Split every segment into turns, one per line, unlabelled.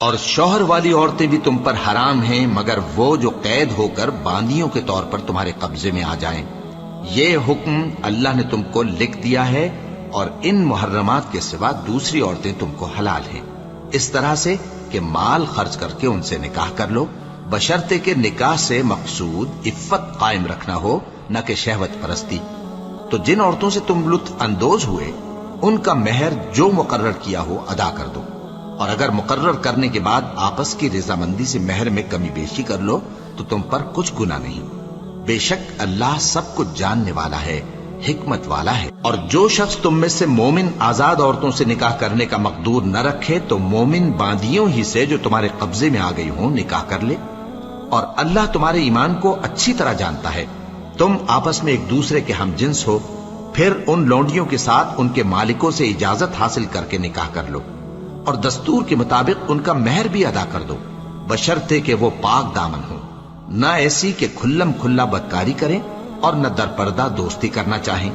اور شوہر والی عورتیں بھی تم پر حرام ہیں مگر وہ جو قید ہو کر باندیوں کے طور پر تمہارے قبضے میں آ جائیں۔ یہ حکم اللہ نے تم کو لکھ دیا ہے، اور ان محرمات کے سوا دوسری عورتیں تم کو حلال ہیں، اس طرح سے کہ مال خرچ کر کے ان سے نکاح کر لو، بشرطے کہ نکاح سے مقصود عفت قائم رکھنا ہو، نہ کہ شہوت پرستی۔ تو جن عورتوں سے تم لطف اندوز ہوئے ان کا مہر جو مقرر کیا ہو ادا کر دو، اور اگر مقرر کرنے کے بعد آپس کی رضامندی سے مہر میں کمی بیشی کر لو تو تم پر کچھ گناہ نہیں۔ بے شک اللہ سب کچھ جاننے والا ہے، حکمت والا ہے۔ اور جو شخص تم میں سے مومن آزاد عورتوں سے نکاح کرنے کا مقدور نہ رکھے تو مومن باندیوں ہی سے جو تمہارے قبضے میں آ گئی ہوں نکاح کر لے، اور اللہ تمہارے ایمان کو اچھی طرح جانتا ہے۔ تم آپس میں ایک دوسرے کے ہم جنس ہو، پھر ان لونڈیوں کے ساتھ ان کے مالکوں سے اجازت حاصل کر کے نکاح کر لو، اور دستور کے مطابق ان کا مہر بھی ادا کر دو، بشرطے کہ وہ پاک دامن ہو، نہ ایسی کہ کھلم کھلا بدکاری کریں اور نہ درپردہ دوستی کرنا چاہیں۔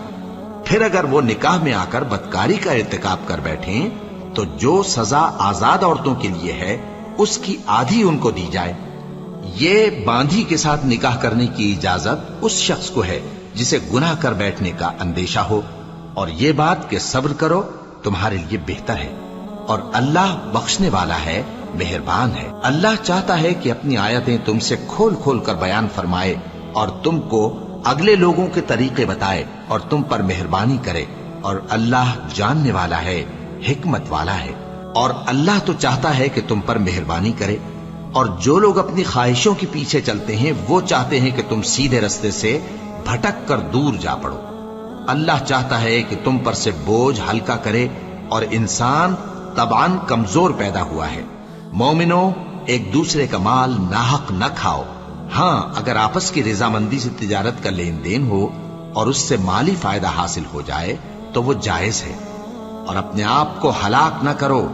پھر اگر وہ نکاح میں آ کر بدکاری کا ارتکاب کر بیٹھیں تو جو سزا آزاد عورتوں کے لیے ہے اس کی آدھی ان کو دی جائے۔ یہ باندھی کے ساتھ نکاح کرنے کی اجازت اس شخص کو ہے جسے گناہ کر بیٹھنے کا اندیشہ ہو، اور یہ بات کہ صبر کرو تمہارے لیے بہتر ہے، اور اللہ بخشنے والا ہے، مہربان ہے۔ اللہ چاہتا ہے کہ اپنی آیتیں تم سے کھول کھول کر بیان فرمائے اور تم کو اگلے لوگوں کے طریقے بتائے اور تم پر مہربانی کرے، اور اللہ جاننے والا ہے، حکمت والا ہے۔ اور اللہ تو چاہتا ہے کہ تم پر مہربانی کرے، اور جو لوگ اپنی خواہشوں کے پیچھے چلتے ہیں وہ چاہتے ہیں کہ تم سیدھے رستے سے بھٹک کر دور جا پڑو۔ اللہ چاہتا ہے کہ تم پر سے بوجھ ہلکا کرے، اور انسان طبعاً کمزور پیدا ہوا ہے۔ مومنوں، ایک دوسرے کا مال ناحق نہ کھاؤ۔ ہاں، اگر آپس کی رضامندی سے تجارت کا لین دین ہو اور اس سے مالی فائدہ حاصل ہو جائے تو وہ جائز ہے، اور اپنے آپ کو ہلاک نہ کرو،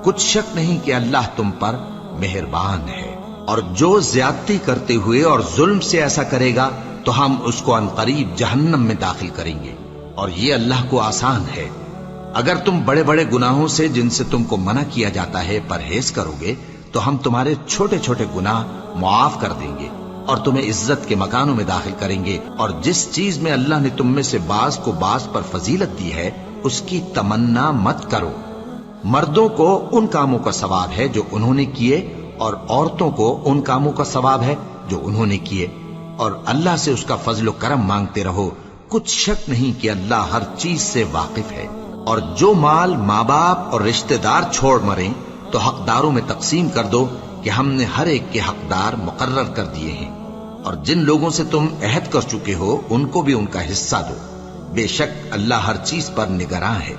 کچھ شک نہیں کہ اللہ تم پر مہربان ہے۔ اور جو زیادتی کرتے ہوئے اور ظلم سے ایسا کرے گا تو ہم اس کو عنقریب جہنم میں داخل کریں گے، اور یہ اللہ کو آسان ہے۔ اگر تم بڑے بڑے گناہوں سے جن سے تم کو منع کیا جاتا ہے پرہیز کرو گے تو ہم تمہارے چھوٹے چھوٹے گناہ معاف کر دیں گے اور تمہیں عزت کے مکانوں میں داخل کریں گے۔ اور جس چیز میں اللہ نے تم میں سے بعض کو بعض پر فضیلت دی ہے اس کی تمنا مت کرو۔ مردوں کو ان کاموں کا ثواب ہے جو انہوں نے کیے، اور عورتوں کو ان کاموں کا ثواب ہے جو انہوں نے کیے، اور اللہ سے اس کا فضل و کرم مانگتے رہو، کچھ شک نہیں کہ اللہ ہر چیز سے واقف ہے۔ اور جو مال ماں باپ اور رشتہ دار چھوڑ مریں تو حقداروں میں تقسیم کر دو کہ ہم نے ہر ایک کے حقدار مقرر کر دیے ہیں، اور جن لوگوں سے تم عہد کر چکے ہو ان کو بھی ان کا حصہ دو، بے شک اللہ ہر چیز پر نگراں ہے۔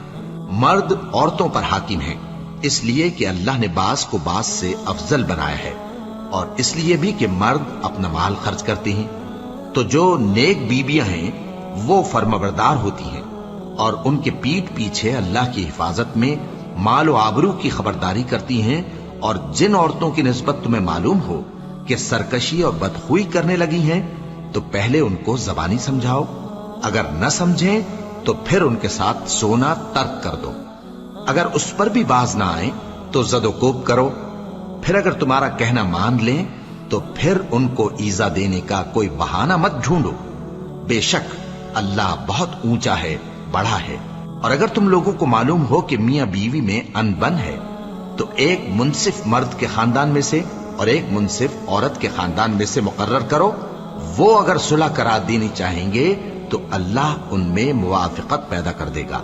مرد عورتوں پر حاکم ہیں، اس لیے کہ اللہ نے بعض کو بعض سے افضل بنایا ہے، اور اس لیے بھی کہ مرد اپنا مال خرچ کرتے ہیں، تو جو نیک بیویاں ہیں وہ فرمانبردار ہوتی ہیں، اور ان کے پیٹھ پیچھے اللہ کی حفاظت میں مال و آبرو کی خبرداری کرتی ہیں۔ اور جن عورتوں کی نسبت تمہیں معلوم ہو کہ سرکشی اور بدخوئی کرنے لگی ہیں تو پہلے ان کو زبانی سمجھاؤ، اگر نہ سمجھیں تو پھر ان کے ساتھ سونا ترک کر دو، اگر اس پر بھی باز نہ آئیں تو زد و کوب کرو، پھر اگر تمہارا کہنا مان لیں تو پھر ان کو ایذا دینے کا کوئی بہانہ مت ڈھونڈو، بے شک اللہ بہت اونچا ہے، بڑا ہے۔ اور اگر تم لوگوں کو معلوم ہو کہ میاں بیوی میں انبن ہے تو ایک منصف مرد کے خاندان میں سے اور ایک منصف عورت کے خاندان میں سے مقرر کرو، وہ اگر صلح کرا دینی چاہیں گے تو اللہ ان میں موافقت پیدا کر دے گا۔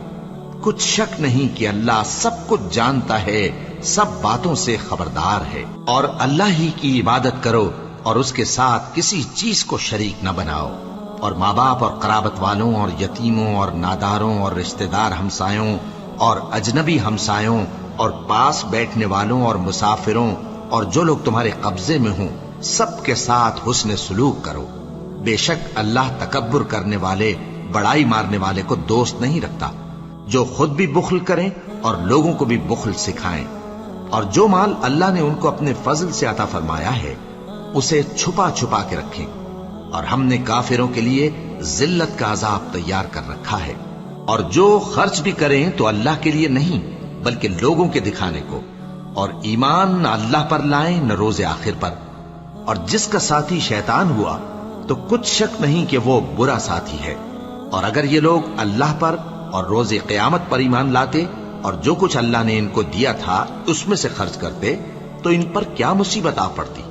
کچھ شک نہیں کہ اللہ سب کچھ جانتا ہے، سب باتوں سے خبردار ہے۔ اور اللہ ہی کی عبادت کرو اور اس کے ساتھ کسی چیز کو شریک نہ بناؤ، اور ماں باپ اور قرابت والوں اور یتیموں اور ناداروں اور رشتہ دار ہمسایوں اور اجنبی ہمسایوں اور پاس بیٹھنے والوں اور مسافروں اور جو لوگ تمہارے قبضے میں ہوں سب کے ساتھ حسن سلوک کرو، بے شک اللہ تکبر کرنے والے، بڑائی مارنے والے کو دوست نہیں رکھتا۔ جو خود بھی بخل کریں اور لوگوں کو بھی بخل سکھائیں، اور جو مال اللہ نے ان کو اپنے فضل سے عطا فرمایا ہے اسے چھپا چھپا کے رکھیں، اور ہم نے کافروں کے لیے ذلت کا عذاب تیار کر رکھا ہے۔ اور جو خرچ بھی کریں تو اللہ کے لیے نہیں بلکہ لوگوں کے دکھانے کو، اور ایمان نہ اللہ پر لائیں نہ روز آخر پر، اور جس کا ساتھی شیطان ہوا تو کچھ شک نہیں کہ وہ برا ساتھی ہے۔ اور اگر یہ لوگ اللہ پر اور روز قیامت پر ایمان لاتے اور جو کچھ اللہ نے ان کو دیا تھا اس میں سے خرچ کرتے تو ان پر کیا مصیبت آ پڑتی،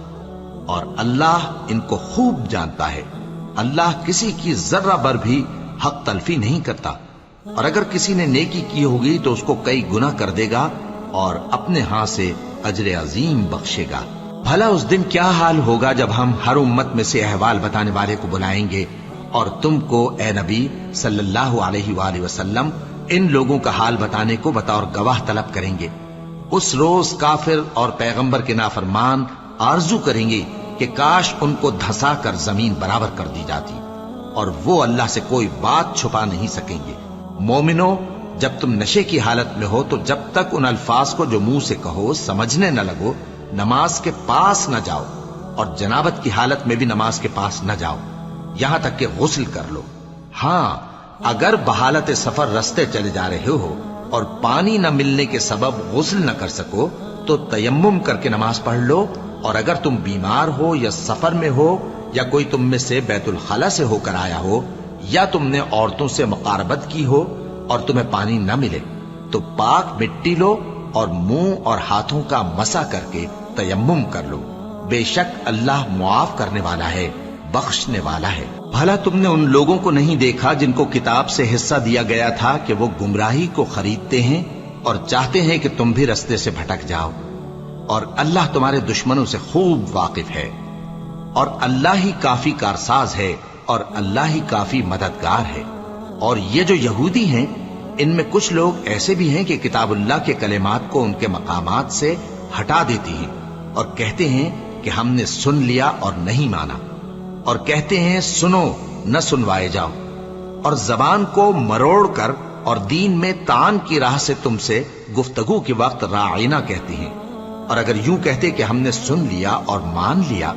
اور اللہ ان کو خوب جانتا ہے۔ اللہ کسی کی ذرہ بر بھی حق تلفی نہیں کرتا، اور اگر کسی نے نیکی کی ہوگی تو اس کو کئی گنا کر دے گا اور اپنے ہاں سے اجر عظیم بخشے گا۔ بھلا اس دن کیا حال ہوگا جب ہم ہر امت میں سے احوال بتانے والے کو بلائیں گے اور تم کو اے نبی صلی اللہ علیہ وآلہ وسلم ان لوگوں کا حال بتانے کو بطور گواہ طلب کریں گے۔ اس روز کافر اور پیغمبر کے نافرمان آرزو کریں گے کہ کاش ان کو دھسا کر زمین برابر کر دی جاتی، اور وہ اللہ سے کوئی بات چھپا نہیں سکیں گے۔ مومنو، جب تم نشے کی حالت میں ہو تو جب تک ان الفاظ کو جو منہ سے کہو سمجھنے نہ لگو نماز کے پاس نہ جاؤ، اور جنابت کی حالت میں بھی نماز کے پاس نہ جاؤ یہاں تک کہ غسل کر لو۔ ہاں، اگر بحالت سفر رستے چلے جا رہے ہو اور پانی نہ ملنے کے سبب غسل نہ کر سکو تو تیمم کر کے نماز پڑھ لو، اور اگر تم بیمار ہو یا سفر میں ہو یا کوئی تم میں سے بیت الخلا سے ہو کر آیا ہو یا تم نے عورتوں سے مقاربت کی ہو اور تمہیں پانی نہ ملے تو پاک مٹی لو اور منہ اور ہاتھوں کا مسح کر کے تیمم کر لو، بے شک اللہ معاف کرنے والا ہے، بخشنے والا ہے۔ بھلا تم نے ان لوگوں کو نہیں دیکھا جن کو کتاب سے حصہ دیا گیا تھا کہ وہ گمراہی کو خریدتے ہیں اور چاہتے ہیں کہ تم بھی رستے سے بھٹک جاؤ، اور اللہ تمہارے دشمنوں سے خوب واقف ہے، اور اللہ ہی کافی کارساز ہے اور اللہ ہی کافی مددگار ہے۔ اور یہ جو یہودی ہیں ان میں کچھ لوگ ایسے بھی ہیں کہ کتاب اللہ کے کلمات کو ان کے مقامات سے ہٹا دیتی ہیں اور کہتے ہیں کہ ہم نے سن لیا اور نہیں مانا، اور کہتے ہیں سنو نہ سنوائے جاؤ، اور زبان کو مروڑ کر اور دین میں طعن کی راہ سے تم سے گفتگو کے وقت راعینا کہتے ہیں، اور اگر یوں کہتے کہ ہم نے سن لیا اور مان لیا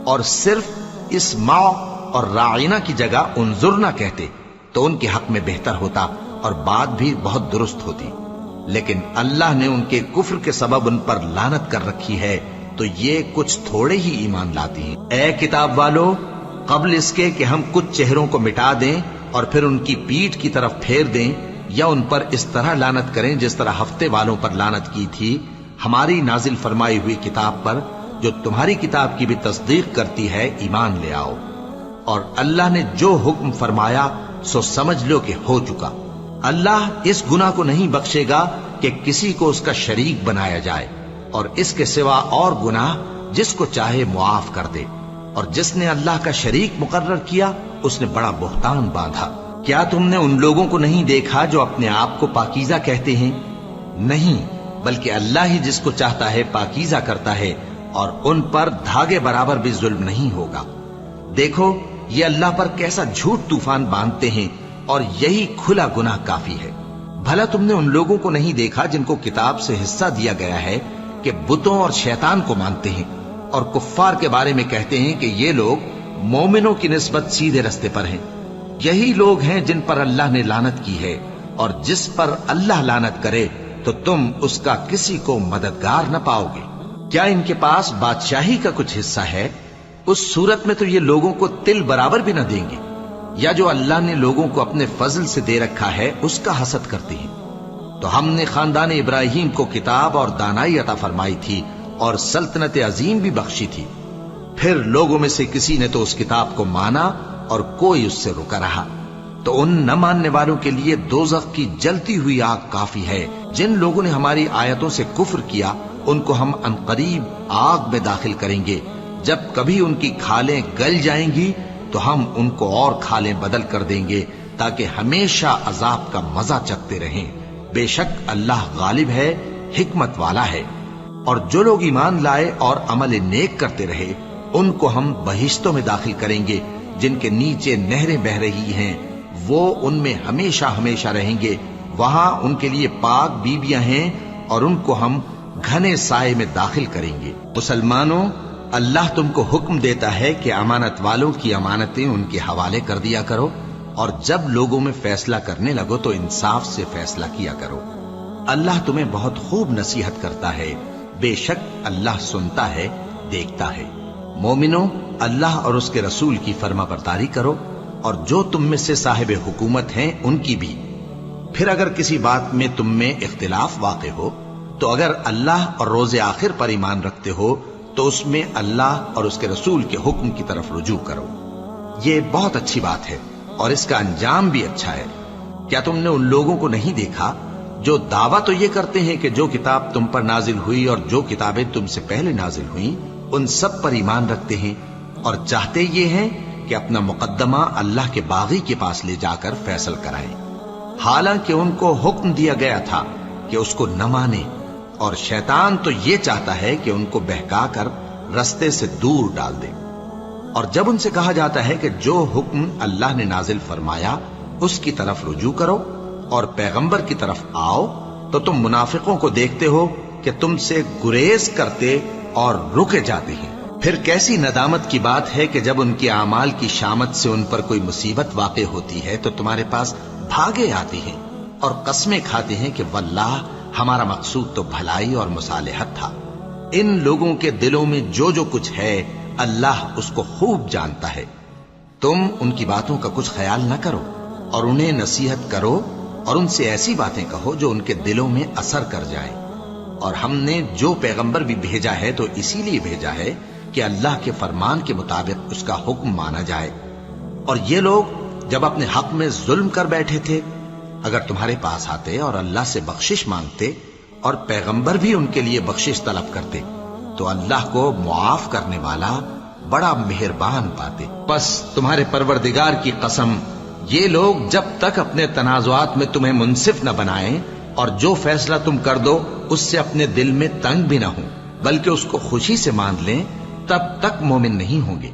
اور صرف اسمع اور راعینا کی جگہ انظرنا کہتے تو ان کے حق میں بہتر ہوتا اور بات بھی بہت درست ہوتی، لیکن اللہ نے ان کے کفر کے سبب ان پر لعنت کر رکھی ہے تو یہ کچھ تھوڑے ہی ایمان لاتی ہیں۔ اے کتاب والو، قبل اس کے کہ ہم کچھ چہروں کو مٹا دیں اور پھر ان کی پیٹھ کی طرف پھیر دیں یا ان پر اس طرح لعنت کریں جس طرح ہفتے والوں پر لعنت کی تھی، ہماری نازل فرمائی ہوئی کتاب پر جو تمہاری کتاب کی بھی تصدیق کرتی ہے ایمان لے آؤ، اور اللہ نے جو حکم فرمایا سو سمجھ لو کہ ہو چکا۔ اللہ اس گناہ کو نہیں بخشے گا کہ کسی کو اس کا شریک بنایا جائے، اور اس کے سوا اور گناہ جس کو چاہے معاف کر دے، اور جس نے اللہ کا شریک مقرر کیا اس نے بڑا بہتان باندھا۔ کیا تم نے ان لوگوں کو نہیں دیکھا جو اپنے آپ کو پاکیزہ کہتے ہیں؟ نہیں، بلکہ اللہ ہی جس کو چاہتا ہے پاکیزہ کرتا ہے، اور ان پر دھاگے برابر بھی ظلم نہیں ہوگا۔ دیکھو یہ اللہ پر کیسا جھوٹ طوفان باندھتے ہیں، اور یہی کھلا گناہ کافی ہے۔ بھلا تم نے ان لوگوں کو نہیں دیکھا جن کو کتاب سے حصہ دیا گیا ہے کہ بتوں اور شیطان کو مانتے ہیں، اور کفار کے بارے میں کہتے ہیں کہ یہ لوگ مومنوں کی نسبت سیدھے رستے پر ہیں۔ یہی لوگ ہیں جن پر اللہ نے لعنت کی ہے، اور جس پر اللہ لعنت کرے تو تم اس کا کسی کو مددگار نہ پاؤ گے۔ کیا ان کے پاس بادشاہی کا کچھ حصہ ہے؟ اس صورت میں تو یہ لوگوں کو تل برابر بھی نہ دیں گے، یا جو اللہ نے لوگوں کو اپنے فضل سے دے رکھا ہے اس کا حسد کرتے ہیں۔ تو ہم نے خاندان ابراہیم کو کتاب اور دانائی عطا فرمائی تھی اور سلطنت عظیم بھی بخشی تھی، پھر لوگوں میں سے کسی نے تو اس کتاب کو مانا اور کوئی اس سے رکا رہا، تو ان نہ ماننے والوں کے لیے دوزخ کی جلتی ہوئی آگ کافی ہے۔ جن لوگوں نے ہماری آیتوں سے کفر کیا ان کو ہم عنقریب آگ میں داخل کریں گے، جب کبھی ان کی کھالیں گل جائیں گی تو ہم ان کو اور کھالیں بدل کر دیں گے تاکہ ہمیشہ عذاب کا مزہ چکھتے رہیں۔ بے شک اللہ غالب ہے، حکمت والا ہے۔ اور جو لوگ ایمان لائے اور عمل نیک کرتے رہے ان کو ہم بہشتوں میں داخل کریں گے جن کے نیچے نہریں بہ رہی ہیں، وہ ان میں ہمیشہ ہمیشہ رہیں گے، وہاں ان کے لیے پاک بیویاں ہیں اور ان کو ہم گھنے سائے میں داخل کریں گے۔ مسلمانوں، اللہ تم کو حکم دیتا ہے کہ امانت والوں کی امانتیں ان کے حوالے کر دیا کرو، اور جب لوگوں میں فیصلہ کرنے لگو تو انصاف سے فیصلہ کیا کرو۔ اللہ تمہیں بہت خوب نصیحت کرتا ہے بے شک اللہ سنتا ہے، دیکھتا ہے۔ مومنو، اللہ اور اس کے رسول کی فرما برداری کرو، اور جو تم میں سے صاحب حکومت ہیں ان کی بھی۔ پھر اگر کسی بات میں تم میں اختلاف واقع ہو تو اگر اللہ اور روز آخر پر ایمان رکھتے ہو تو اس میں اللہ اور اس کے رسول کے حکم کی طرف رجوع کرو۔ یہ بہت اچھی بات ہے اور اس کا انجام بھی اچھا ہے۔ کیا تم نے ان لوگوں کو نہیں دیکھا جو دعویٰ تو یہ کرتے ہیں کہ جو کتاب تم پر نازل ہوئی اور جو کتابیں تم سے پہلے نازل ہوئیں ان سب پر ایمان رکھتے ہیں، اور چاہتے یہ ہیں کہ اپنا مقدمہ اللہ کے باغی کے پاس لے جا کر فیصل کرائیں، حالانکہ ان کو حکم دیا گیا تھا کہ اس کو نہ مانے، اور شیطان تو یہ چاہتا ہے کہ ان کو بہکا کر رستے سے دور ڈال دے۔ اور جب ان سے کہا جاتا ہے کہ جو حکم اللہ نے نازل فرمایا اس کی طرف رجوع کرو اور پیغمبر کی طرف آؤ، تو تم منافقوں کو دیکھتے ہو کہ تم سے گریز کرتے اور رکے جاتے ہیں۔ پھر کیسی ندامت کی بات ہے کہ جب ان کے اعمال کی شامت سے ان پر کوئی مصیبت واقع ہوتی ہے تو تمہارے پاس بھاگے آتے ہیں اور قسمیں کھاتے ہیں کہ واللہ ہمارا مقصود تو بھلائی اور مصالحت تھا۔ ان لوگوں کے دلوں میں جو جو کچھ ہے اللہ اس کو خوب جانتا ہے۔ تم ان کی باتوں کا کچھ خیال نہ کرو اور انہیں نصیحت کرو اور ان سے ایسی باتیں کہو جو ان کے دلوں میں اثر کر جائیں۔ اور ہم نے جو پیغمبر بھی بھیجا ہے تو اسی لیے بھیجا ہے کہ اللہ کے فرمان کے مطابق اس کا حکم مانا جائے۔ اور یہ لوگ جب اپنے حق میں ظلم کر بیٹھے تھے، اگر تمہارے پاس آتے اور اللہ سے بخشش مانگتے اور پیغمبر بھی ان کے لیے بخشش طلب کرتے تو اللہ کو معاف کرنے والا بڑا مہربان پاتے۔ پس تمہارے پروردگار کی قسم، یہ لوگ جب تک اپنے تنازعات میں تمہیں منصف نہ بنائیں اور جو فیصلہ تم کر دو اس سے اپنے دل میں تنگ بھی نہ ہوں بلکہ اس کو خوشی سے مان لیں، تب تک مومن نہیں ہوں گے۔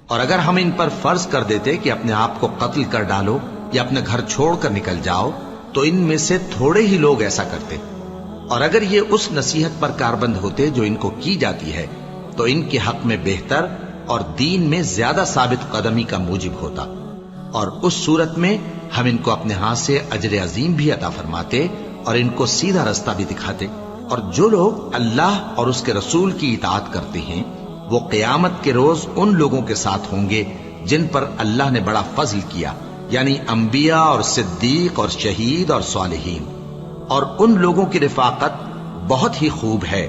اور اگر ہم ان پر فرض کر دیتے کہ اپنے آپ کو قتل کر ڈالو یا اپنے گھر چھوڑ کر نکل جاؤ تو ان میں سے تھوڑے ہی لوگ ایسا کرتے، اور اگر یہ اس نصیحت پر کاربند ہوتے جو ان کو کی جاتی ہے تو ان کے حق میں بہتر اور دین میں زیادہ ثابت قدمی کا موجب ہوتا، اور اس صورت میں ہم ان کو اپنے ہاتھ سے اجر عظیم بھی عطا فرماتے اور ان کو سیدھا رستہ بھی دکھاتے۔ اور جو لوگ اللہ اور اس کے رسول کی اطاعت کرتے ہیں وہ قیامت کے روز ان لوگوں کے ساتھ ہوں گے جن پر اللہ نے بڑا فضل کیا، یعنی انبیاء اور صدیق اور شہید اور صالحین، اور ان لوگوں کی رفاقت بہت ہی خوب ہے۔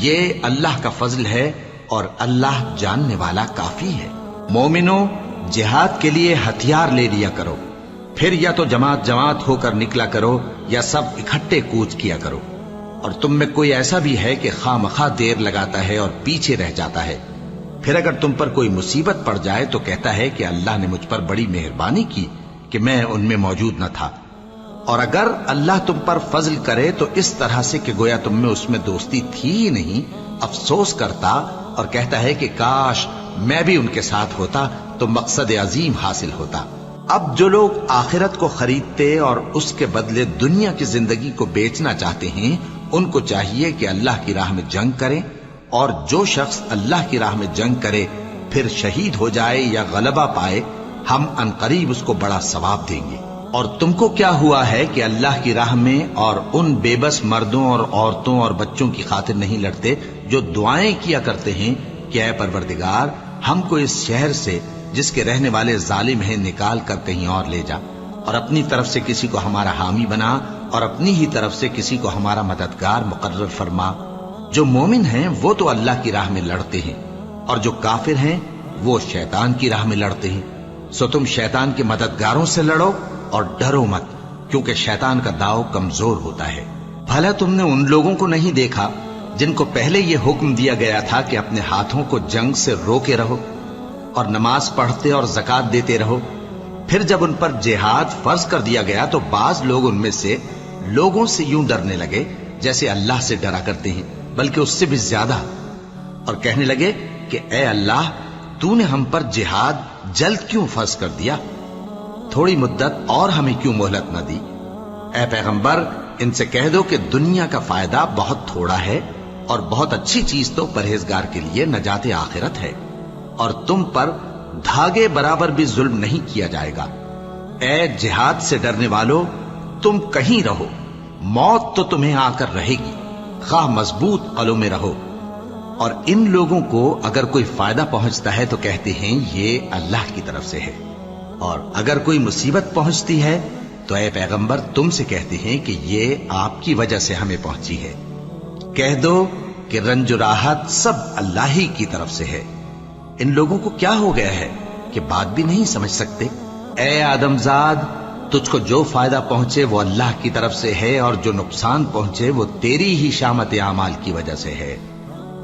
یہ اللہ کا فضل ہے اور اللہ جاننے والا کافی ہے۔ مومنو، جہاد کے لیے ہتھیار لے لیا کرو، پھر یا تو جماعت جماعت ہو کر نکلا کرو یا سب اکٹھے کوچ کیا کرو۔ اور تم میں کوئی ایسا بھی ہے کہ خواہ مخواہ دیر لگاتا ہے اور پیچھے رہ جاتا ہے، پھر اگر تم پر کوئی مصیبت پڑ جائے تو کہتا ہے کہ اللہ نے مجھ پر بڑی مہربانی کی کہ میں ان میں موجود نہ تھا۔ اور اگر اللہ تم پر فضل کرے تو اس طرح سے کہ گویا تم میں اس میں دوستی تھی ہی نہیں، افسوس کرتا اور کہتا ہے کہ کاش میں بھی ان کے ساتھ ہوتا تو مقصد عظیم حاصل ہوتا۔ اب جو لوگ آخرت کو خریدتے اور اس کے بدلے دنیا کی زندگی کو بیچنا چاہتے ہیں ان کو چاہیے کہ اللہ کی راہ میں جنگ کریں، اور جو شخص اللہ کی راہ میں جنگ کرے پھر شہید ہو جائے یا غلبہ پائے ہم عنقریب اس کو بڑا ثواب دیں گے۔ اور تم کو کیا ہوا ہے کہ اللہ کی راہ میں اور ان بے بس مردوں اور عورتوں اور بچوں کی خاطر نہیں لڑتے جو دعائیں کیا کرتے ہیں کہ اے پروردگار ہم کو اس شہر سے جس کے رہنے والے ظالم ہیں نکال کر کہیں اور لے جا، اور اپنی طرف سے کسی کو ہمارا حامی بنا اور اپنی ہی طرف سے کسی کو ہمارا مددگار مقرر فرما۔ جو مومن ہیں وہ تو اللہ کی راہ میں لڑتے ہیں اور جو کافر ہیں وہ شیطان کی راہ میں لڑتے ہیں، سو تم شیطان کے مددگاروں سے لڑو اور ڈرو مت، کیونکہ شیطان کا داؤ کمزور ہوتا ہے۔ بھلا تم نے ان لوگوں کو نہیں دیکھا جن کو پہلے یہ حکم دیا گیا تھا کہ اپنے ہاتھوں کو جنگ سے روکے رہو اور نماز پڑھتے اور زکوٰۃ دیتے رہو، پھر جب ان پر جہاد فرض کر دیا گیا تو بعض لوگ ان میں سے لوگوں سے یوں ڈرنے لگے جیسے اللہ سے ڈرا کرتے ہیں، بلکہ اس سے بھی زیادہ، اور کہنے لگے کہ اے اللہ تو نے ہم پر جہاد جلد کیوں فرض کر دیا؟ تھوڑی مدت اور ہمیں کیوں مہلت نہ دی؟ اے پیغمبر ان سے کہہ دو کہ دنیا کا فائدہ بہت تھوڑا ہے اور بہت اچھی چیز تو پرہیزگار کے لیے نجات آخرت ہے، اور تم پر دھاگے برابر بھی ظلم نہیں کیا جائے گا۔ اے جہاد سے ڈرنے والو، تم کہیں رہو، موت تو تمہیں آ کر رہے گی، خواہ مضبوط قلعوں میں رہو۔ اور ان لوگوں کو اگر کوئی فائدہ پہنچتا ہے تو کہتے ہیں یہ اللہ کی طرف سے ہے، اور اگر کوئی مصیبت پہنچتی ہے تو اے پیغمبر تم سے کہتے ہیں کہ یہ آپ کی وجہ سے ہمیں پہنچی ہے۔ کہہ دو کہ رنج و راحت سب اللہ ہی کی طرف سے ہے۔ ان لوگوں کو کیا ہو گیا ہے کہ بات بھی نہیں سمجھ سکتے؟ اے آدم زاد، تجھ کو جو فائدہ پہنچے وہ اللہ کی طرف سے ہے، اور جو نقصان پہنچے وہ تیری ہی شامت اعمال کی وجہ سے ہے۔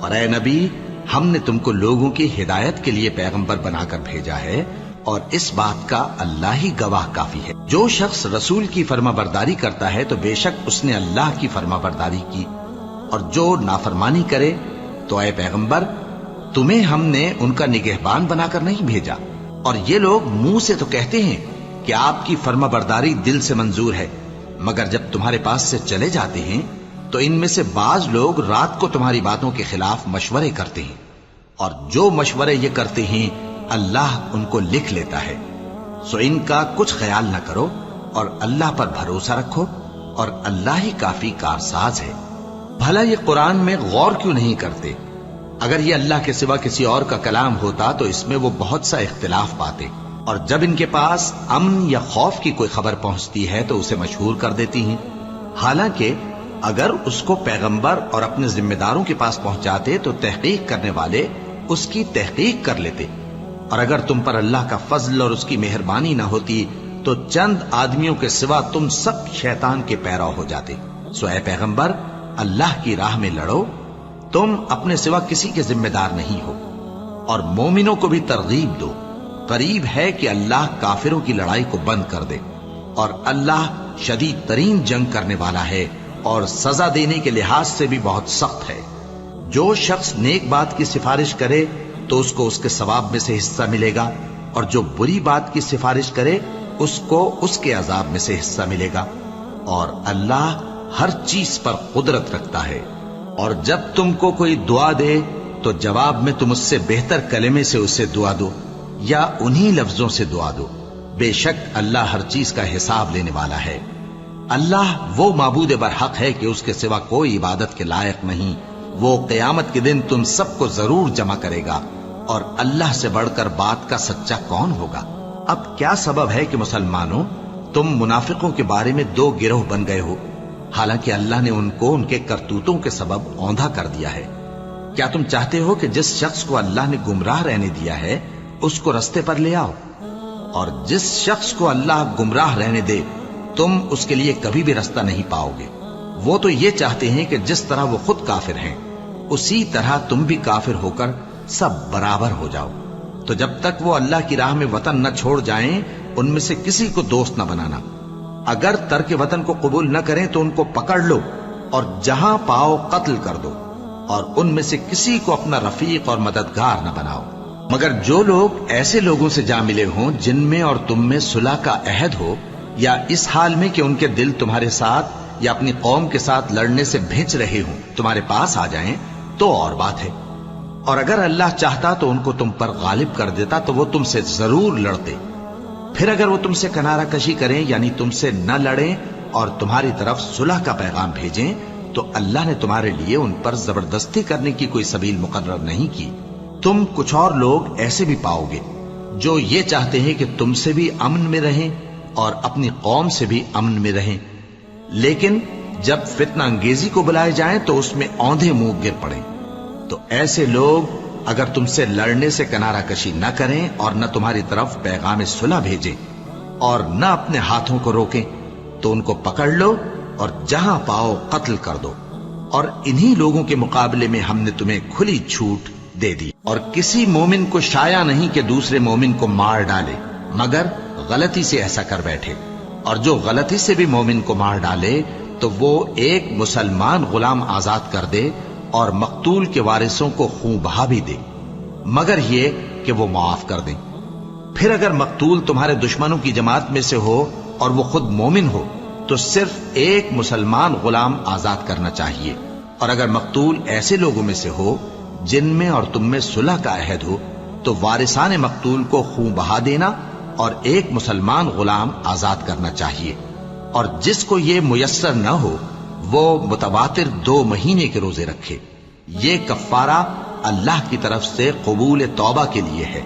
اور اے نبی، ہم نے تم کو لوگوں کی ہدایت کے لیے پیغمبر بنا کر بھیجا ہے، اور اس بات کا اللہ ہی گواہ کافی ہے۔ جو شخص رسول کی فرما برداری کرتا ہے تو بے شک اس نے اللہ کی فرما برداری کی، اور جو نافرمانی کرے تو اے پیغمبر تمہیں ہم نے ان کا نگہبان بنا کر نہیں بھیجا۔ اور یہ لوگ منہ سے تو کہتے ہیں کہ آپ کی فرما برداری دل سے منظور ہے، مگر جب تمہارے پاس سے چلے جاتے ہیں تو ان میں سے بعض لوگ رات کو تمہاری باتوں کے خلاف مشورے کرتے ہیں، اور جو مشورے یہ کرتے ہیں اللہ ان کو لکھ لیتا ہے۔ سو ان کا کچھ خیال نہ کرو اور اللہ پر بھروسہ رکھو، اور اللہ ہی کافی کارساز ہے۔ بھلا یہ قرآن میں غور کیوں نہیں کرتے؟ اگر یہ اللہ کے سوا کسی اور کا کلام ہوتا تو اس میں وہ بہت سا اختلاف پاتے، اور جب ان کے پاس امن یا خوف کی کوئی خبر پہنچتی ہے تو اسے مشہور کر دیتی ہیں، حالانکہ اگر اس کو پیغمبر اور اپنے ذمہ داروں کے پاس پہنچاتے تو تحقیق کرنے والے اس کی تحقیق کر لیتے، اور اگر تم پر اللہ کا فضل اور اس کی مہربانی نہ ہوتی تو چند آدمیوں کے سوا تم سب شیطان کے پیرو ہو جاتے۔ سو اے پیغمبر، اللہ کی راہ میں لڑو، تم اپنے سوا کسی کے ذمہ دار نہیں ہو، اور مومنوں کو بھی ترغیب دو۔ قریب ہے کہ اللہ کافروں کی لڑائی کو بند کر دے، اور اللہ شدید ترین جنگ کرنے والا ہے اور سزا دینے کے لحاظ سے بھی بہت سخت ہے۔ جو شخص نیک بات کی سفارش کرے تو اس کو اس کے ثواب میں سے حصہ ملے گا، اور جو بری بات کی سفارش کرے اس کو اس کے عذاب میں سے حصہ ملے گا، اور اللہ ہر چیز پر قدرت رکھتا ہے۔ اور جب تم کو کوئی دعا دے تو جواب میں تم اس سے بہتر کلمے سے اسے دعا دو، یا انہی لفظوں سے دعا دو، بے شک اللہ ہر چیز کا حساب لینے والا ہے۔ اللہ وہ معبود برحق ہے کہ اس کے سوا کوئی عبادت کے لائق نہیں۔ وہ قیامت کے دن تم سب کو ضرور جمع کرے گا، اور اللہ سے بڑھ کر بات کا سچا کون ہوگا؟ اب کیا سبب ہے کہ مسلمانوں تم منافقوں کے بارے میں دو گروہ بن گئے ہو، حالانکہ اللہ نے ان کو ان کے کرتوتوں کے سبب اوندھا کر دیا ہے؟ کیا تم چاہتے ہو کہ جس شخص کو اللہ نے گمراہ رہنے دیا ہے اس کو رستے پر لے آؤ، اور جس شخص کو اللہ گمراہ رہنے دے تم اس کے لیے کبھی بھی رستہ نہیں پاؤ گے؟ وہ تو یہ چاہتے ہیں کہ جس طرح وہ خود کافر ہیں اسی طرح تم بھی کافر ہو کر سب برابر ہو جاؤ۔ تو جب تک وہ اللہ کی راہ میں وطن نہ چھوڑ جائیں ان میں سے کسی کو دوست نہ بنانا۔ اگر ترک وطن کو قبول نہ کریں تو ان کو پکڑ لو اور جہاں پاؤ قتل کر دو، اور ان میں سے کسی کو اپنا رفیق اور مددگار نہ بناؤ، مگر جو لوگ ایسے لوگوں سے جا ملے ہوں جن میں اور تم میں صلح کا عہد ہو، یا اس حال میں کہ ان کے دل تمہارے ساتھ یا اپنی قوم کے ساتھ لڑنے سے بھنچ رہے ہوں تمہارے پاس آ جائیں تو اور بات ہے۔ اور اگر اللہ چاہتا تو ان کو تم پر غالب کر دیتا تو وہ تم سے ضرور لڑتے۔ پھر اگر وہ تم سے کنارہ کشی کریں یعنی تم سے نہ لڑیں اور تمہاری طرف صلح کا پیغام بھیجیں تو اللہ نے تمہارے لیے ان پر زبردستی کرنے کی کوئی سبیل مقرر نہیں کی۔ تم کچھ اور لوگ ایسے بھی پاؤ گے جو یہ چاہتے ہیں کہ تم سے بھی امن میں رہیں اور اپنی قوم سے بھی امن میں رہیں، لیکن جب فتنہ انگیزی کو بلائے جائیں تو اس میں اوندھے منہ گر پڑیں۔ تو ایسے لوگ اگر تم سے لڑنے سے کنارہ کشی نہ کریں اور نہ تمہاری طرف پیغام صلح بھیجیں اور نہ اپنے ہاتھوں کو روکیں تو ان کو پکڑ لو اور جہاں پاؤ قتل کر دو۔ اور انہی لوگوں کے مقابلے میں ہم نے تمہیں کھلی چھوٹ دے دی، اور کسی مومن کو شایع نہیں کہ دوسرے مومن کو مار ڈالے مگر غلطی سے ایسا کر بیٹھے، اور جو غلطی سے بھی مومن کو مار ڈالے تو وہ ایک مسلمان غلام آزاد کر دے اور مقتول کے وارثوں کو خون بہا بھی دے، مگر یہ کہ وہ معاف کر دیں۔ پھر اگر مقتول تمہارے دشمنوں کی جماعت میں سے ہو اور وہ خود مومن ہو تو صرف ایک مسلمان غلام آزاد کرنا چاہیے، اور اگر مقتول ایسے لوگوں میں سے ہو جن میں اور تم میں صلح کا عہد ہو تو وارثان مقتول کو خون بہا دینا اور ایک مسلمان غلام آزاد کرنا چاہیے۔ اور جس کو یہ میسر نہ ہو وہ متواتر 2 مہینے کے روزے رکھے۔ یہ کفارہ اللہ کی طرف سے قبول توبہ کے لیے ہے،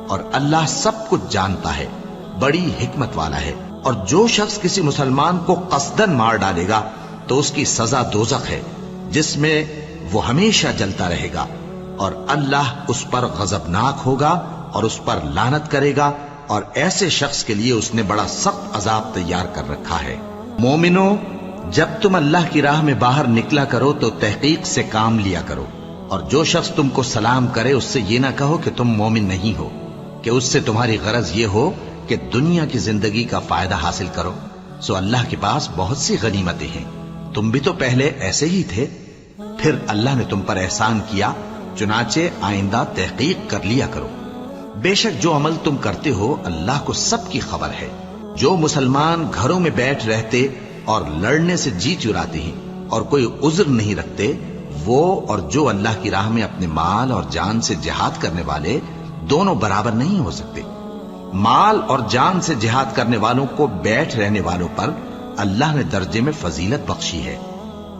اور اللہ سب کچھ جانتا ہے، بڑی حکمت والا ہے۔ اور جو شخص کسی مسلمان کو قصدن مار ڈالے گا تو اس کی سزا دوزخ ہے، جس میں وہ ہمیشہ جلتا رہے گا، اور اللہ اس پر غضبناک ہوگا اور اس پر لعنت کرے گا، اور ایسے شخص کے لیے اس نے بڑا سخت عذاب تیار کر رکھا ہے۔ مومنو، جب تم اللہ کی راہ میں باہر نکلا کرو تو تحقیق سے کام لیا کرو، اور جو شخص تم کو سلام کرے اس سے یہ نہ کہو کہ تم مومن نہیں ہو، کہ اس سے تمہاری غرض یہ ہو کہ دنیا کی زندگی کا فائدہ حاصل کرو۔ سو اللہ کے پاس بہت سی غنیمتیں ہیں، تم بھی تو پہلے ایسے ہی تھے، پھر اللہ نے تم پر احسان کیا، چنانچہ آئندہ تحقیق کر لیا کرو۔ بے شک جو عمل تم کرتے ہو اللہ کو سب کی خبر ہے۔ جو مسلمان گھروں میں بیٹھ رہتے اور لڑنے سے جی چراتے ہیں اور کوئی عذر نہیں رکھتے، وہ اور جو اللہ کی راہ میں اپنے مال اور جان سے جہاد کرنے والے دونوں برابر نہیں ہو سکتے۔ مال اور جان سے جہاد کرنے والوں کو بیٹھ رہنے والوں پر اللہ نے درجے میں فضیلت بخشی ہے،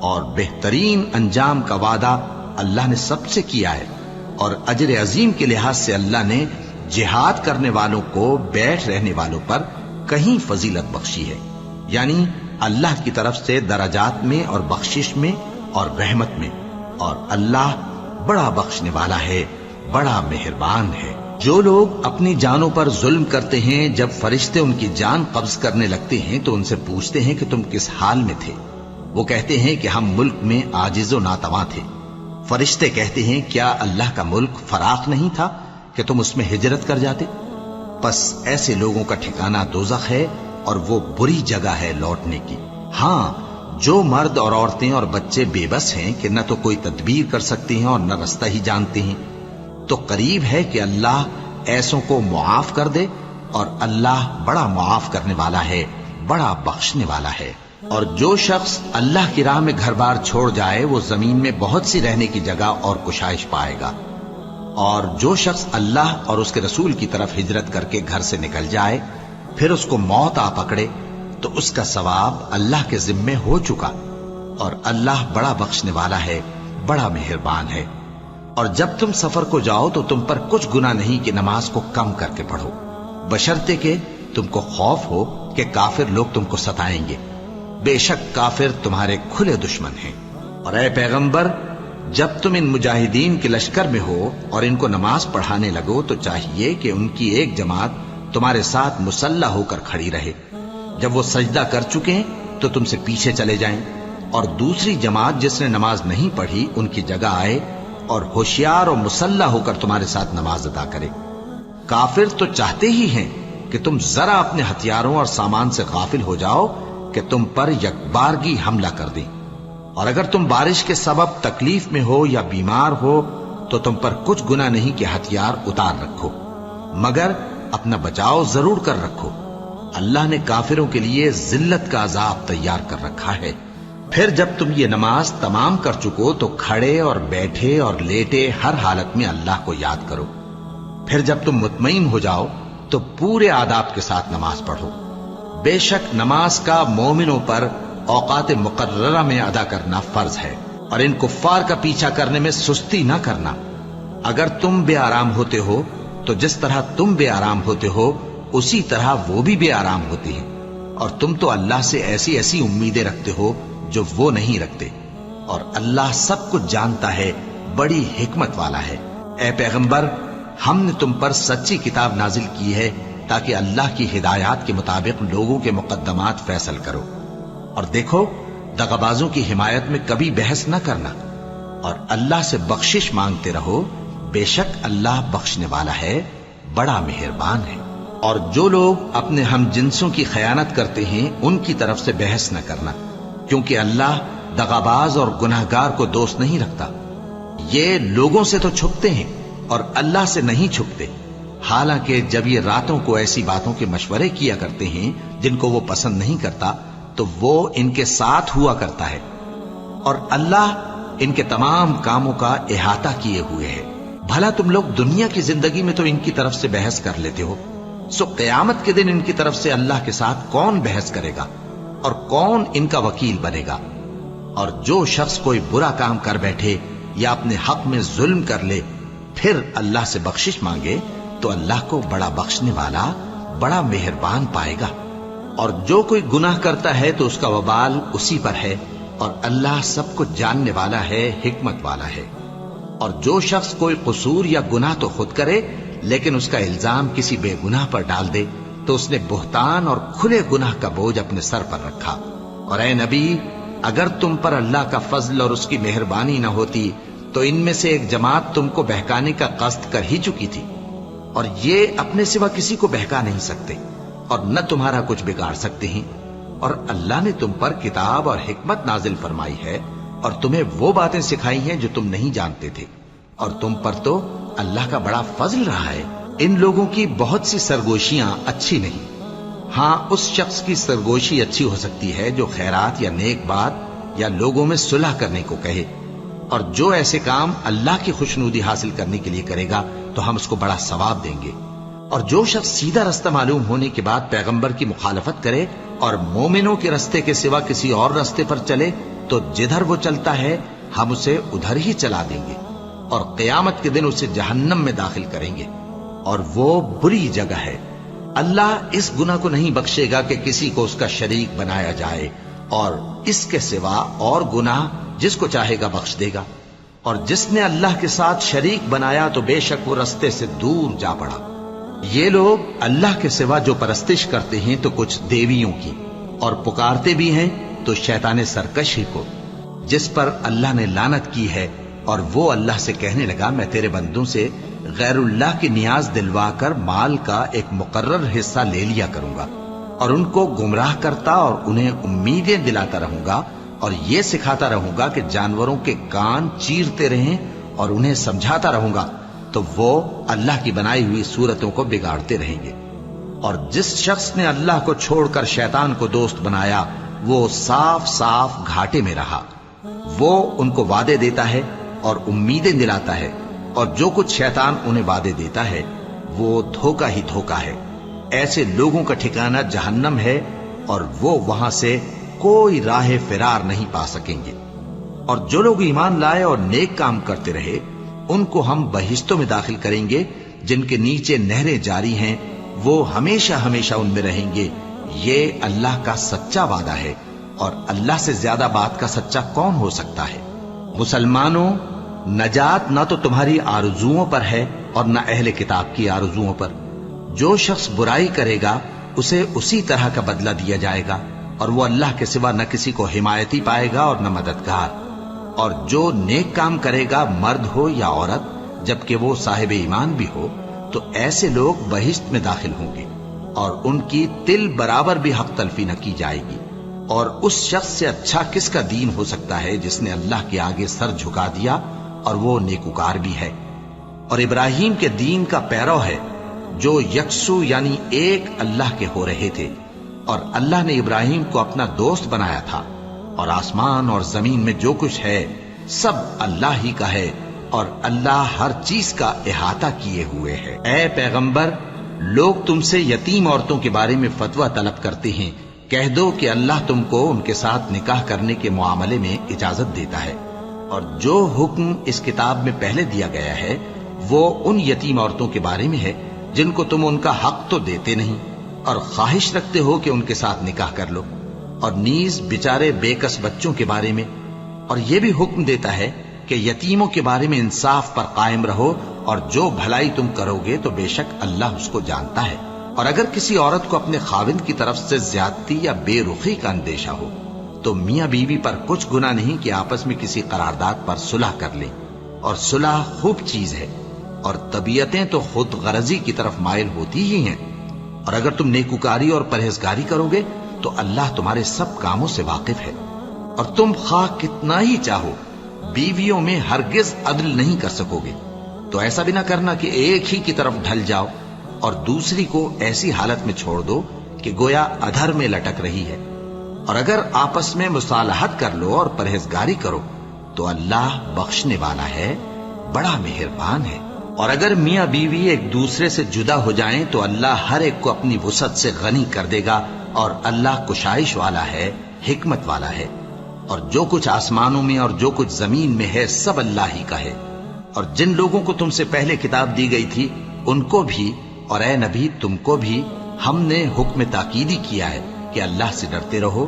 اور بہترین انجام کا وعدہ اللہ نے سب سے کیا ہے، اور اجر عظیم کے لحاظ سے اللہ نے جہاد کرنے والوں کو بیٹھ رہنے والوں پر کہیں فضیلت بخشی ہے، یعنی اللہ کی طرف سے درجات میں اور بخشش میں اور رحمت میں، اور اللہ بڑا بخشنے والا ہے، بڑا مہربان ہے۔ جو لوگ اپنی جانوں پر ظلم کرتے ہیں، جب فرشتے ان کی جان قبض کرنے لگتے ہیں تو ان سے پوچھتے ہیں کہ تم کس حال میں تھے؟ وہ کہتے ہیں کہ ہم ملک میں عاجز و ناتواں تھے۔ فرشتے کہتے ہیں کیا اللہ کا ملک فراخ نہیں تھا کہ تم اس میں ہجرت کر جاتے؟ پس ایسے لوگوں کا ٹھکانہ دوزخ ہے، اور وہ بری جگہ ہے لوٹنے کی۔ ہاں، جو مرد اور عورتیں اور بچے بے بس ہیں کہ نہ تو کوئی تدبیر کر سکتے ہیں اور نہ رستہ ہی جانتے ہیں، تو قریب ہے کہ اللہ ایسوں کو معاف کر دے، اور اللہ بڑا معاف کرنے والا ہے، بڑا بخشنے والا ہے۔ اور جو شخص اللہ کی راہ میں گھر بار چھوڑ جائے وہ زمین میں بہت سی رہنے کی جگہ اور کشائش پائے گا، اور جو شخص اللہ اور اس کے رسول کی طرف ہجرت کر کے گھر سے نکل جائے پھر اس کو موت آ پکڑے تو اس کا ثواب اللہ کے ذمے ہو چکا، اور اللہ بڑا بخشنے والا ہے، بڑا مہربان ہے۔ اور جب تم سفر کو جاؤ تو تم پر کچھ گناہ نہیں کہ نماز کو کم کر کے پڑھو، بشرطے کہ تم کو خوف ہو کہ کافر لوگ تم کو ستائیں گے، بے شک کافر تمہارے کھلے دشمن ہیں۔ اور اے پیغمبر، جب تم ان مجاہدین کے لشکر میں ہو اور ان کو نماز پڑھانے لگو تو چاہیے کہ ان کی ایک جماعت تمہارے ساتھ مسلح ہو کر کھڑی رہے، جب وہ سجدہ کر چکے تو تم سے پیچھے چلے جائیں، اور دوسری جماعت جس نے نماز نہیں پڑھی ان کی جگہ آئے اور ہوشیار اور مسلح ہو کر تمہارے ساتھ نماز ادا کرے۔ کافر تو چاہتے ہی ہیں کہ تم ذرا اپنے ہتھیاروں اور سامان سے غافل ہو جاؤ کہ تم پر یکبارگی حملہ کر دیں، اور اگر تم بارش کے سبب تکلیف میں ہو یا بیمار ہو تو تم پر کچھ گناہ نہیں کہ ہتھیار اتار رکھو، مگر اپنا بچاؤ ضرور کر رکھو۔ اللہ نے کافروں کے لیے ذلت کا عذاب تیار کر رکھا ہے۔ پھر جب تم یہ نماز تمام کر چکو تو کھڑے اور بیٹھے اور لیٹے ہر حالت میں اللہ کو یاد کرو۔ پھر جب تم مطمئن ہو جاؤ تو پورے آداب کے ساتھ نماز پڑھو۔ بے شک نماز کا مومنوں پر اوقات مقررہ میں ادا کرنا فرض ہے، اور ان کفار کا پیچھا کرنے میں سستی نہ کرنا۔ اگر تم بے آرام ہوتے ہو تو جس طرح تم بے آرام ہوتے ہو اسی طرح وہ بھی بے آرام ہوتے ہیں، اور تم تو اللہ سے ایسی ایسی امیدیں رکھتے ہو جو وہ نہیں رکھتے، اور اللہ سب کچھ جانتا ہے، بڑی حکمت والا ہے۔ اے پیغمبر، ہم نے تم پر سچی کتاب نازل کی ہے تاکہ اللہ کی ہدایات کے مطابق لوگوں کے مقدمات فیصل کرو، اور دیکھو دغابازوں کی حمایت میں کبھی بحث نہ کرنا، اور اللہ سے بخشش مانگتے رہو، بے شک اللہ بخشنے والا ہے، بڑا مہربان ہے۔ اور جو لوگ اپنے ہم جنسوں کی خیانت کرتے ہیں ان کی طرف سے بحث نہ کرنا، کیونکہ اللہ دغاباز اور گناہگار کو دوست نہیں رکھتا۔ یہ لوگوں سے تو چھپتے ہیں اور اللہ سے نہیں چھپتے، حالانکہ جب یہ راتوں کو ایسی باتوں کے مشورے کیا کرتے ہیں جن کو وہ پسند نہیں کرتا تو وہ ان کے ساتھ ہوا کرتا ہے، اور اللہ ان کے تمام کاموں کا احاطہ کیے ہوئے ہے۔ بھلا تم لوگ دنیا کی زندگی میں تو ان کی طرف سے بحث کر لیتے ہو، سو قیامت کے دن ان کی طرف سے اللہ کے ساتھ کون بحث کرے گا اور کون ان کا وکیل بنے گا؟ اور جو شخص کوئی برا کام کر بیٹھے یا اپنے حق میں ظلم کر لے پھر اللہ سے بخشش مانگے تو اللہ کو بڑا بخشنے والا بڑا مہربان پائے گا. اور جو کوئی گناہ کرتا ہے تو اس کا وبال اسی پر ہے، اور اللہ سب کچھ جاننے والا ہے، حکمت والا ہے. اور جو شخص کوئی قصور یا گناہ تو خود کرے لیکن اس کا الزام کسی بے گناہ پر ڈال دے تو اس نے بہتان اور کھلے گناہ کا بوجھ اپنے سر پر رکھا. اور اے نبی، اگر تم پر اللہ کا فضل اور اس کی مہربانی نہ ہوتی تو ان میں سے ایک جماعت تم کو بہکانے کا قصد کر ہی چکی تھی، اور یہ اپنے سوا کسی کو بہکا نہیں سکتے اور نہ تمہارا کچھ بگاڑ سکتے ہیں. اور اللہ نے تم پر کتاب اور حکمت نازل فرمائی ہے اور تمہیں وہ باتیں سکھائی ہیں جو تم نہیں جانتے تھے، اور تم پر تو اللہ کا بڑا فضل رہا ہے. ان لوگوں کی بہت سی سرگوشیاں اچھی نہیں. ہاں، اس شخص کی سرگوشی اچھی ہو سکتی ہے جو خیرات یا نیک بات یا لوگوں میں صلح کرنے کو کہے، اور جو ایسے کام اللہ کی خوشنودی حاصل کرنے کے لیے کرے گا تو ہم اس کو بڑا ثواب دیں گے. اور جو شخص سیدھا رستہ معلوم ہونے کے بعد پیغمبر کی مخالفت کرے اور مومنوں کے رستے کے سوا کسی اور رستے پر چلے تو جدھر وہ چلتا ہے ہم اسے ادھر ہی چلا دیں گے، اور قیامت کے دن اسے جہنم میں داخل کریں گے، اور وہ بری جگہ ہے. اللہ اس گناہ کو نہیں بخشے گا کہ کسی کو اس کا شریک بنایا جائے، اور اس کے سوا اور گناہ جس کو چاہے گا بخش دے گا. اور جس نے اللہ کے ساتھ شریک بنایا تو بے شک وہ رستے سے دور جا پڑا. یہ لوگ اللہ کے سوا جو پرستش کرتے ہیں تو کچھ دیویوں کی، اور پکارتے بھی ہیں تو شیطان سرکش ہی کو، جس پر اللہ نے لعنت کی ہے. اور وہ اللہ سے کہنے لگا، میں تیرے بندوں سے غیر اللہ کی نیاز دلوا کر مال کا ایک مقرر حصہ لے لیا کروں گا، اور ان کو گمراہ کرتا اور انہیں امیدیں دلاتا رہوں گا، اور یہ سکھاتا رہوں گا کہ جانوروں کے کان چیرتے رہیں، اور انہیں سمجھاتا رہوں گا تو وہ اللہ کی بنائی ہوئی صورتوں کو بگاڑتے رہیں گے. اور جس شخص نے اللہ کو چھوڑ کر شیطان کو دوست بنایا وہ صاف صاف گھاٹے میں رہا. وہ ان کو وعدے دیتا ہے اور امیدیں دلاتا ہے، اور جو کچھ شیطان انہیں وعدے دیتا ہے وہ دھوکہ ہی دھوکہ ہے. ایسے لوگوں کا ٹھکانہ جہنم ہے، اور وہ وہاں سے کوئی راہ فرار نہیں پا سکیں گے. اور جو لوگ ایمان لائے اور نیک کام کرتے رہے ان کو ہم بہشتوں میں داخل کریں گے جن کے نیچے نہریں جاری ہیں، وہ ہمیشہ ہمیشہ ان میں رہیں گے. یہ اللہ کا سچا وعدہ ہے، اور اللہ سے زیادہ بات کا سچا کون ہو سکتا ہے. مسلمانوں، نجات نہ تو تمہاری آرزوؤں پر ہے اور نہ اہل کتاب کی آرزوؤں پر. جو شخص برائی کرے گا اسے اسی طرح کا بدلہ دیا جائے گا، اور وہ اللہ کے سوا نہ کسی کو حمایتی پائے گا اور نہ مددگار. اور جو نیک کام کرے گا مرد ہو یا عورت جبکہ وہ صاحب ایمان بھی ہو تو ایسے لوگ بہشت میں داخل ہوں گے، اور ان کی تل برابر بھی حق تلفی نہ کی جائے گی. اور اس شخص سے اچھا کس کا دین ہو سکتا ہے جس نے اللہ کے آگے سر جھکا دیا اور وہ نیکوکار بھی ہے، اور ابراہیم کے دین کا پیرو ہے جو یکسو یعنی ایک اللہ کے ہو رہے تھے. اور اللہ نے ابراہیم کو اپنا دوست بنایا تھا. اور آسمان اور زمین میں جو کچھ ہے سب اللہ ہی کا ہے، اور اللہ ہر چیز کا احاطہ کیے ہوئے ہے. اے پیغمبر، لوگ تم سے یتیم عورتوں کے بارے میں فتویٰ طلب کرتے ہیں، کہہ دو کہ اللہ تم کو ان کے ساتھ نکاح کرنے کے معاملے میں اجازت دیتا ہے. اور جو حکم اس کتاب میں پہلے دیا گیا ہے وہ ان یتیم عورتوں کے بارے میں ہے جن کو تم ان کا حق تو دیتے نہیں، اور خواہش رکھتے ہو کہ ان کے ساتھ نکاح کر لو. اور نیز بیچارے بے کس بچوں کے بارے میں. اور یہ بھی حکم دیتا ہے کہ یتیموں کے بارے میں انصاف پر قائم رہو، اور جو بھلائی تم کرو گے تو بے شک اللہ اس کو جانتا ہے. اور اگر کسی عورت کو اپنے خاوند کی طرف سے زیادتی یا بے رخی کا اندیشہ ہو تو میاں بیوی پر کچھ گناہ نہیں کہ آپس میں کسی قرارداد پر صلح کر لیں. اور صلح خوب چیز ہے، اور طبیعتیں تو خود غرضی کی طرف مائل ہوتی ہی ہیں. اور اگر تم نیکوکاری اور پرہیزگاری کرو گے تو اللہ تمہارے سب کاموں سے واقف ہے. اور تم خواہ کتنا ہی چاہو بیویوں میں ہرگز عدل نہیں کر سکو گے. تو ایسا بھی نہ کرنا کہ ایک ہی کی طرف ڈھل جاؤ اور دوسری کو ایسی حالت میں چھوڑ دو کہ گویا ادھر میں لٹک رہی ہے. اور اگر آپس میں مصالحت کر لو اور پرہیزگاری کرو تو اللہ بخشنے والا ہے، بڑا مہربان ہے. اور اگر میاں بیوی ایک دوسرے سے جدا ہو جائیں تو اللہ ہر ایک کو اپنی وسعت سے غنی کر دے گا، اور اللہ کشائش والا ہے، حکمت والا ہے. اور جو کچھ آسمانوں میں اور جو کچھ زمین میں ہے سب اللہ ہی کا ہے۔ اور جن لوگوں کو تم سے پہلے کتاب دی گئی تھی ان کو بھی اور اے نبی تم کو بھی ہم نے حکم تاکیدی کیا ہے کہ اللہ سے ڈرتے رہو،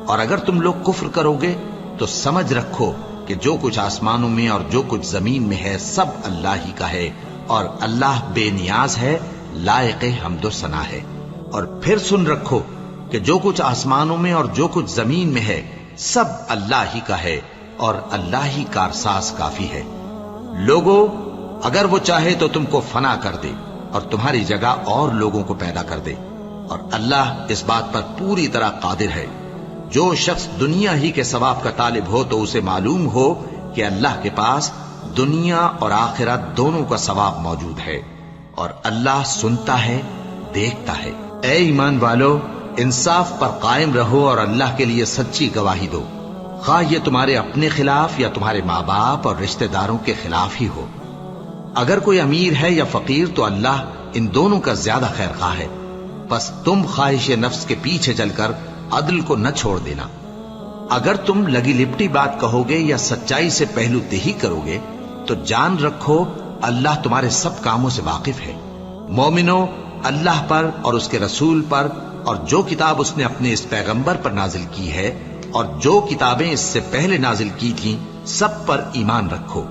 اور اگر تم لوگ کفر کرو گے تو سمجھ رکھو کہ جو کچھ آسمانوں میں اور جو کچھ زمین میں ہے سب اللہ ہی کا ہے، اور اللہ بے نیاز ہے، لائق حمد و ثنا ہے۔ اور پھر سن رکھو کہ جو کچھ آسمانوں میں اور جو کچھ زمین میں ہے سب اللہ ہی کا ہے، اور اللہ ہی کارساز کافی ہے۔ لوگوں، اگر وہ چاہے تو تم کو فنا کر دے اور تمہاری جگہ اور لوگوں کو پیدا کر دے، اور اللہ اس بات پر پوری طرح قادر ہے۔ جو شخص دنیا ہی کے ثواب کا طالب ہو تو اسے معلوم ہو کہ اللہ کے پاس دنیا اور آخرت دونوں کا ثواب موجود ہے، اور اللہ سنتا ہے، دیکھتا ہے۔ اے ایمان والو، انصاف پر قائم رہو اور اللہ کے لیے سچی گواہی دو، خواہ یہ تمہارے اپنے خلاف یا تمہارے ماں باپ اور رشتہ داروں کے خلاف ہی ہو۔ اگر کوئی امیر ہے یا فقیر تو اللہ ان دونوں کا زیادہ خیر خواہ ہے، بس تم خواہش نفس کے پیچھے چل کر عدل کو نہ چھوڑ دینا۔ اگر تم لگی لپٹی بات کہو گے یا سچائی سے پہلو تہی کرو گے تو جان رکھو اللہ تمہارے سب کاموں سے واقف ہے۔ مومنو، اللہ پر اور اس کے رسول پر اور جو کتاب اس نے اپنے اس پیغمبر پر نازل کی ہے اور جو کتابیں اس سے پہلے نازل کی تھیں سب پر ایمان رکھو۔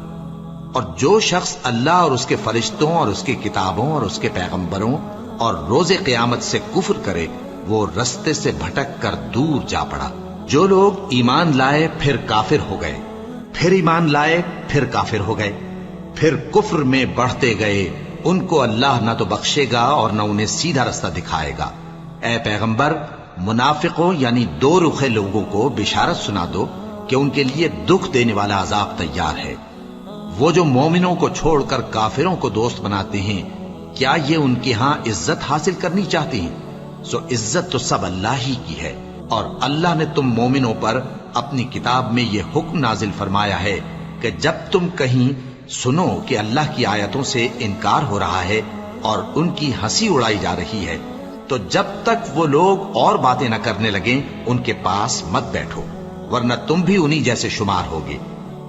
اور جو شخص اللہ اور اس کے فرشتوں اور اس کی کتابوں اور اس کے پیغمبروں اور روز قیامت سے کفر کرے وہ رستے سے بھٹک کر دور جا پڑا۔ جو لوگ ایمان لائے پھر کافر ہو گئے، پھر ایمان لائے پھر کافر ہو گئے، پھر کفر میں بڑھتے گئے، ان کو اللہ نہ تو بخشے گا اور نہ انہیں سیدھا رستہ دکھائے گا۔ اے پیغمبر، منافقوں یعنی دو رخے لوگوں کو بشارت سنا دو کہ ان کے لیے دکھ دینے والا عذاب تیار ہے۔ وہ جو مومنوں کو چھوڑ کر کافروں کو دوست بناتے ہیں، کیا یہ ان کے ہاں عزت حاصل کرنی چاہتے ہیں؟ سو عزت تو سب اللہ ہی کی ہے، اور اللہ نے تم مومنوں پر اپنی کتاب میں یہ حکم نازل فرمایا ہے کہ جب تم کہیں سنو کہ اللہ کی آیتوں سے انکار ہو رہا ہے اور ان کی ہنسی اڑائی جا رہی ہے تو جب تک وہ لوگ اور باتیں نہ کرنے لگیں ان کے پاس مت بیٹھو، ورنہ تم بھی انہی جیسے شمار ہوگے۔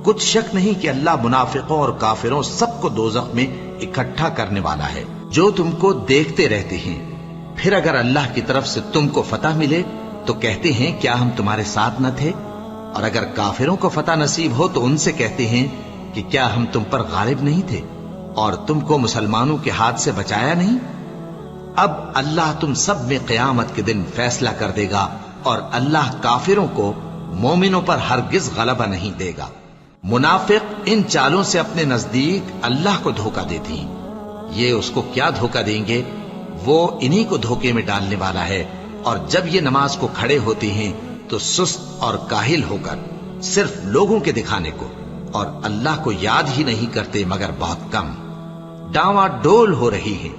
کچھ شک نہیں کہ اللہ منافقوں اور کافروں سب کو دوزخ میں اکٹھا کرنے والا ہے۔ جو تم کو دیکھتے رہتے ہیں، پھر اگر اللہ کی طرف سے تم کو فتح ملے تو کہتے ہیں کیا ہم تمہارے ساتھ نہ تھے، اور اگر کافروں کو فتح نصیب ہو تو ان سے کہتے ہیں کہ کیا ہم تم پر غالب نہیں تھے اور تم کو مسلمانوں کے ہاتھ سے بچایا نہیں۔ اب اللہ تم سب میں قیامت کے دن فیصلہ کر دے گا، اور اللہ کافروں کو مومنوں پر ہرگز غلبہ نہیں دے گا۔ منافق ان چالوں سے اپنے نزدیک اللہ کو دھوکہ دیتی ہیں، یہ اس کو کیا دھوکہ دیں گے، وہ انہی کو دھوکے میں ڈالنے والا ہے۔ اور جب یہ نماز کو کھڑے ہوتے ہیں تو سست اور کاہل ہو کر صرف لوگوں کے دکھانے کو اور اللہ کو یاد ہی نہیں کرتے مگر بہت کم، ڈاواں ڈول ہو رہی ہے،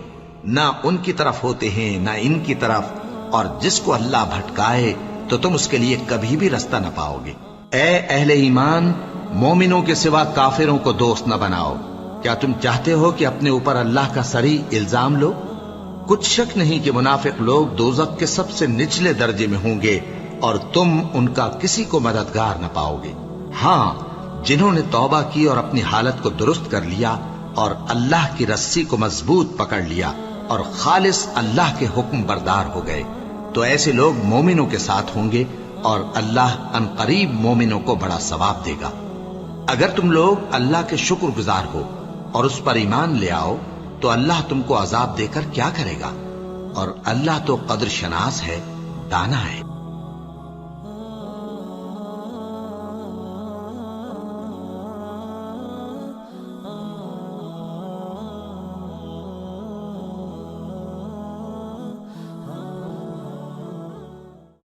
نہ ان کی طرف ہوتے ہیں نہ ان کی طرف، اور جس کو اللہ بھٹکائے تو تم اس کے لیے کبھی بھی رستہ نہ پاؤ گے۔ اے اہل ایمان، مومنوں کے سوا کافروں کو دوست نہ بناؤ۔ کیا تم چاہتے ہو کہ اپنے اوپر اللہ کا صریح الزام لو؟ کچھ شک نہیں کہ منافق لوگ دوزخ کے سب سے نچلے درجے میں ہوں گے اور تم ان کا کسی کو مددگار نہ پاؤ گے۔ ہاں، جنہوں نے توبہ کی اور اپنی حالت کو درست کر لیا اور اللہ کی رسی کو مضبوط پکڑ لیا اور خالص اللہ کے حکم بردار ہو گئے تو ایسے لوگ مومنوں کے ساتھ ہوں گے، اور اللہ ان قریب مومنوں کو بڑا ثواب دے گا۔ اگر تم لوگ اللہ کے شکر گزار ہو اور اس پر ایمان لے آؤ تو اللہ تم کو عذاب دے کر کیا کرے گا، اور اللہ تو قدر شناس ہے، دانا ہے۔